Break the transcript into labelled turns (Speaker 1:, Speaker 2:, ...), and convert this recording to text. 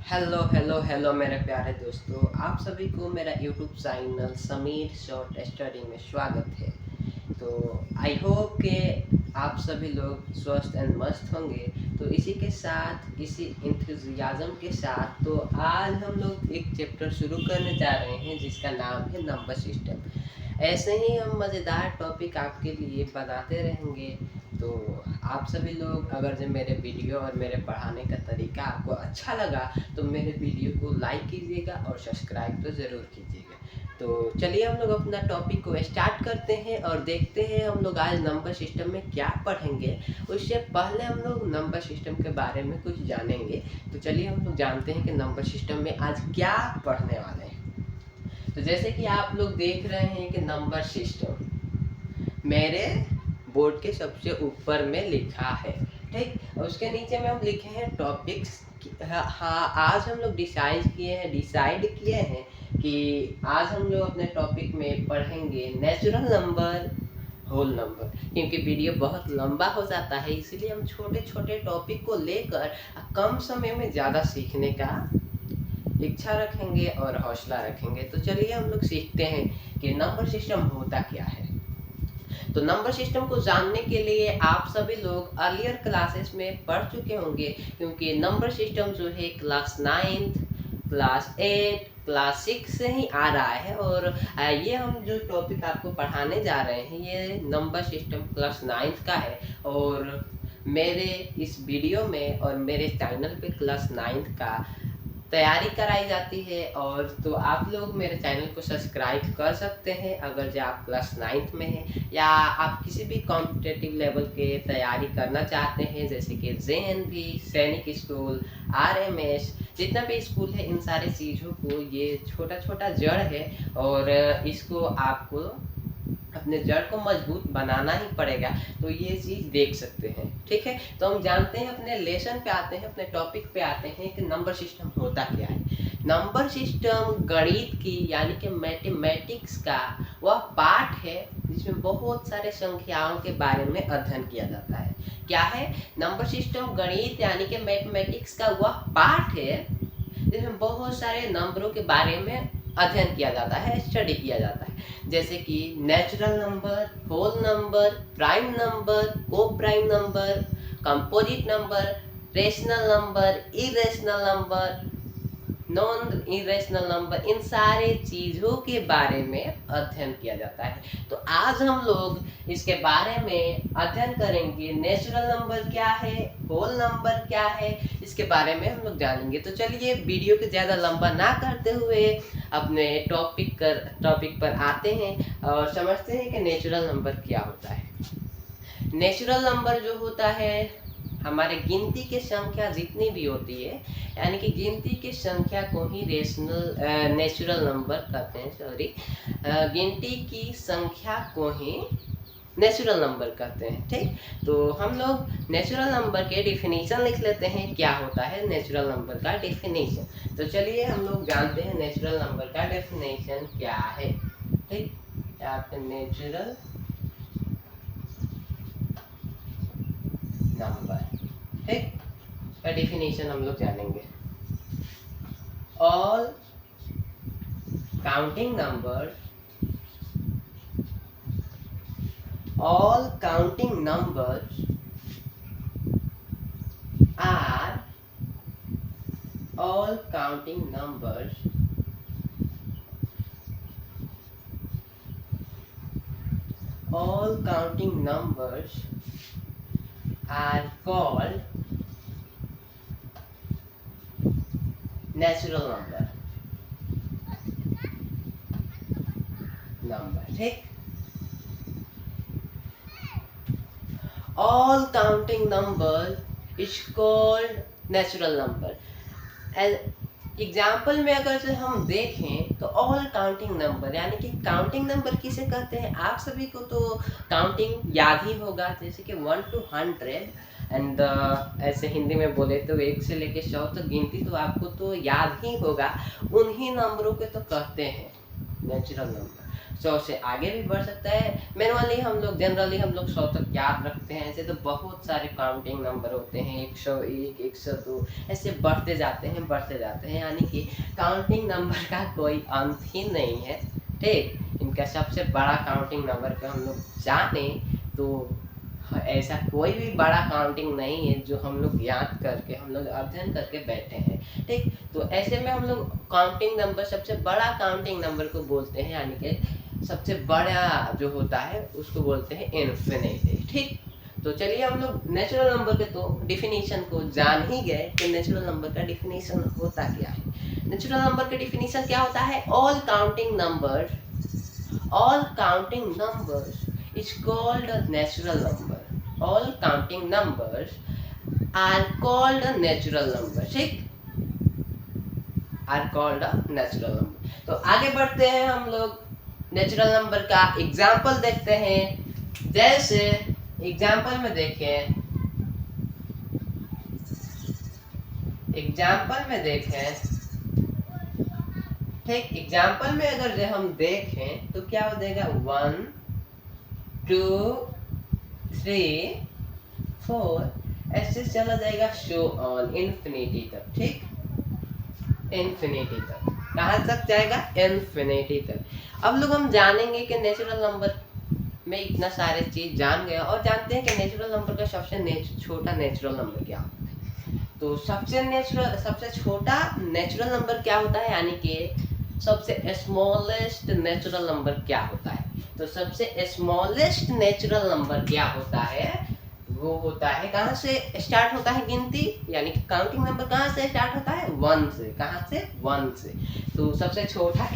Speaker 1: Hello hello hello मेरे प्यारे दोस्तों, आप सभी को मेरा YouTube channel Sameer short study में स्वागत है। तो आई होप कि आप सभी लोग स्वस्थ एंड मस्त होंगे। तो इसी के साथ, इसी इंथुजियाज्म के साथ, तो आज हम लोग एक चैप्टर शुरू करने जा रहे हैं जिसका नाम है नंबर सिस्टम। ऐसे ही हम मज़ेदार टॉपिक आपके लिए बनाते रहेंगे। तो आप सभी लोग अगर जब मेरे वीडियो और मेरे पढ़ाने का तरीका आपको अच्छा लगा तो मेरे वीडियो को लाइक कीजिएगा और सब्सक्राइब तो ज़रूर कीजिएगा। तो चलिए हम लोग अपना टॉपिक को स्टार्ट करते हैं और देखते हैं हम लोग आज नंबर सिस्टम में क्या पढ़ेंगे। उससे पहले हम लोग नंबर सिस्टम के बारे में कुछ जानेंगे। तो चलिए हम लोग जानते हैं कि नंबर सिस्टम में आज क्या पढ़ने वाले हैं। तो जैसे कि आप लोग देख रहे हैं कि नंबर सिस्टम मेरे बोर्ड के सबसे ऊपर में लिखा है, ठीक। और उसके नीचे में हम लिखे हैं टॉपिक्स। हाँ, आज हम लोग डिसाइड किए हैं कि आज हम लोग अपने टॉपिक में पढ़ेंगे नेचुरल नंबर, होल नंबर। क्योंकि वीडियो बहुत लंबा हो जाता है, इसलिए हम छोटे छोटे टॉपिक को लेकर कम समय में ज़्यादा सीखने का इच्छा रखेंगे और हौसला रखेंगे। तो चलिए हम लोग सीखते हैं कि नंबर सिस्टम होता क्या है। तो नंबर सिस्टम को जानने के लिए आप सभी लोग अर्लियर क्लासेस में पढ़ चुके होंगे, क्योंकि नंबर सिस्टम जो है क्लास 9, क्लास 8, क्लास 6 से ही आ रहा है। और ये हम जो टॉपिक आपको पढ़ाने जा रहे हैं ये नंबर सिस्टम क्लास 9 का है। और मेरे इस वीडियो में और मेरे चैनल पे क्लास 9 का तैयारी कराई जाती है। और तो आप लोग मेरे चैनल को सब्सक्राइब कर सकते हैं अगर जो आप क्लास 9 में हैं या आप किसी भी कॉम्पिटिटिव लेवल के तैयारी करना चाहते हैं, जैसे कि JNV, सैनिक स्कूल, RMS, जितना भी स्कूल है, इन सारी चीज़ों को ये छोटा छोटा जड़ है और इसको आपको अपने जड़ को मजबूत बनाना ही पड़ेगा। तो ये चीज़ देख सकते हैं, ठीक है। तो हम जानते हैं, अपने लेसन पे आते हैं, अपने टॉपिक पे आते हैं कि नंबर सिस्टम होता क्या है। नंबर सिस्टम गणित की यानी कि मैथमेटिक्स का वह पाठ है जिसमें बहुत सारे संख्याओं के बारे में अध्ययन किया जाता है। क्या है नंबर सिस्टम? गणित यानी कि मैथमेटिक्स का वह पाठ है जिसमें बहुत सारे नंबरों के बारे में अध्ययन किया जाता है, स्टडी किया जाता है। जैसे कि natural number, whole number, prime number, co prime number, composite number, rational number, irrational number, non irrational number, इन सारे चीज़ों के बारे में अध्ययन किया जाता है। तो आज हम लोग इसके बारे में अध्ययन करेंगे। नेचुरल नंबर क्या है, होल नंबर क्या है, इसके बारे में हम लोग जानेंगे। तो चलिए वीडियो को ज़्यादा लंबा ना करते हुए अपने टॉपिक पर आते हैं और समझते हैं कि नेचुरल नंबर क्या होता है। नेचुरल नंबर जो होता है, हमारे गिनती की संख्या जितनी भी होती है, यानी कि गिनती की संख्या को ही नेचुरल नंबर कहते हैं। गिनती की संख्या को ही नेचुरल नंबर कहते हैं, ठीक। तो हम लोग नेचुरल नंबर के डिफिनीशन लिख लेते हैं। क्या होता है नेचुरल नंबर का डिफिनीशन? तो चलिए हम लोग जानते हैं नेचुरल नंबर का डिफिनीशन क्या है, ठीक। यहाँ पे नेचुरल नंबर, ठीक, का डिफिनीशन हम लोग जानेंगे। All counting numbers all counting numbers are all counting numbers all counting numbers are called natural number, ठीक। all counting number is called natural number। Example में अगर से हम देखें तो ऑल काउंटिंग नंबर, यानी कि काउंटिंग नंबर किसे कहते हैं? आप सभी को तो काउंटिंग याद ही होगा, जैसे कि 1 to 100 एंड ऐसे हिंदी में बोले तो 1 से लेके 100 तक गिनती तो आपको तो याद ही होगा। उन्हीं नंबरों के तो कहते हैं नेचुरल नंबर। 100 से आगे भी बढ़ सकता है। मैनुअली जनरली हम लोग 100 तक याद रखते हैं। ऐसे तो बहुत सारे काउंटिंग नंबर होते हैं, 101, 102, ऐसे बढ़ते जाते हैं, यानी कि काउंटिंग नंबर का कोई अंत ही नहीं है। ठीक, इनका सबसे बड़ा काउंटिंग नंबर का हम लोग जाने तो ऐसा कोई भी बड़ा काउंटिंग नहीं है जो हम लोग याद करके हम लोग अध्ययन करके बैठे हैं। ठीक, तो ऐसे में हम लोग काउंटिंग नंबर, सबसे बड़ा काउंटिंग नंबर को बोलते हैं, यानी कि सबसे बड़ा जो होता है उसको बोलते हैं इन्फिनिटी। ठीक, तो चलिए हम लोग नेचुरल नंबर के तो डिफिनीशन को जान ही गए कि नेचुरल नंबर का डिफिनीशन होता क्या है। नेचुरल नंबर का डिफिनीशन क्या होता है? All counting numbers is called a natural number. All counting numbers are called a natural number. ठीक, are called a natural number. तो आगे बढ़ते हैं हम लोग नेचुरल नंबर का एग्जाम्पल देखते हैं। जैसे एग्जाम्पल में देखें, ठीक, एग्जाम्पल में अगर जो हम देखें तो क्या हो जाएगा? 1 2 3 4 ऐसे चला जाएगा शो ऑन इन्फिनिटी तक। ठीक, इन्फिनिटी तक, कहाँ तक जाएगा? इन्फिनिटी तक। अब लोग हम जानेंगे कि नेचुरल नंबर में इतना सारे चीज जान गए और जानते हैं कि नेचुरल नंबर का सबसे छोटा नेचुरल नंबर क्या होता है। तो सबसे छोटा नेचुरल नंबर क्या होता है, यानी कि सबसे स्मॉलेस्ट नेचुरल नंबर क्या होता है? तो सबसे स्मॉलेस्ट नेचुरल नंबर क्या होता है? वो होता है, कहाँ से स्टार्ट होता है गिनती, यानी कि काउंटिंग नंबर कहाँ से स्टार्ट होता है? 1 से। कहाँ से? 1 से। तो सबसे छोटा